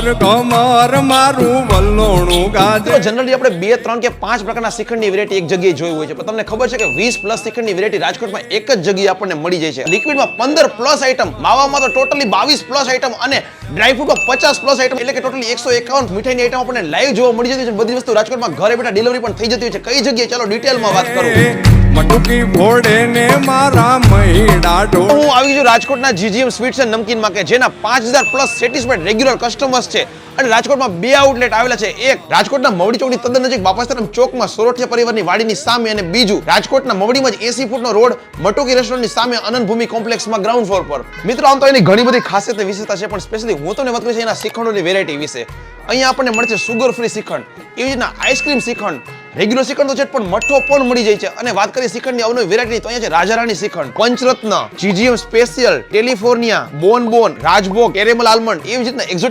કમર મારું વલ્લોણું ગાજે. જનરલી આપણે 2, 3 કે 5 પ્રકારના શ્રીખંડની વેરાયટી એક જગ્યાએ જોઈ હોય છે, પણ તમને ખબર છે કે 20+ શ્રીખંડની વેરાયટી રાજકોટમાં એક જ જગ્યાએ આપણને મળી જાય છે. લિક્વિડમાં 15+ આઈટમ, માવામાં તો ટોટલી 22+ આઈટમ અને ડ્રાયફ્રૂટમાં 50+ આઈટમ, એટલે કે ટોટલી 151 મીઠાઈની આઈટમ આપણને લાઈવ જોવા મળી જતી છે. બધી વસ્તુ રાજકોટમાં ઘરે બેઠા ડિલિવરી પણ થઈ જતી હોય છે. કઈ જગ્યાએ ચાલો ડિટેલમાં વાત કરું. મટુકી ફોડે ને મારા મહીડા ઢોળ. હું આવી ગયો રાજકોટના GGM સ્વીટ્સ એન્ડ નમકીનમાં કે જેના 5000+ સેટિસ્ફાઈડ રેગ્યુલર કસ્ટમર્સ છે અને રાજકોટમાં 2 આઉટલેટ આવેલા છે. એક રાજકોટના મવડી ચોકની તદ્દન નજીક બાપાસારામ ચોકમાં સોરઠિયા પરિવારની વાડીની સામે, અને બીજું રાજકોટના મવડીમાં જ 80 ફૂટનો રોડ મટુકી રેસ્ટોરન્ટની સામે અનંત ભૂમિ કોમ્પ્લેક્સમાં ગ્રાઉન્ડ ફ્લોર પર. મિત્રો આમ તો એની ઘણી બધી ખાસિયત અને વિશેષતા છે, પણ સ્પેશિયલી હું તમને વાત કરું છું એના શ્રીખંડોની વેરાયટી વિશે. અહીંયા આપણને મળે છે સુગર ફ્રી શ્રીખંડ, એવી રીતના આઈસ્ક્રીમ શ્રીખંડ, રેગ્યુલર શ્રીખંડ તો છે પણ મઠ્ઠો પણ મળી જાય છે. અને વાત કરીએ શ્રીખંડની અવનવી વેરાયટી તો અહીંયા છે રાજારાણી શ્રીખંડ, પંચરત્ન, GGM સ્પેશિયલ, કેલિફોર્નિયા, બોન, રાજભોગ, કેરેમલ આલમંડ, એવી રીતના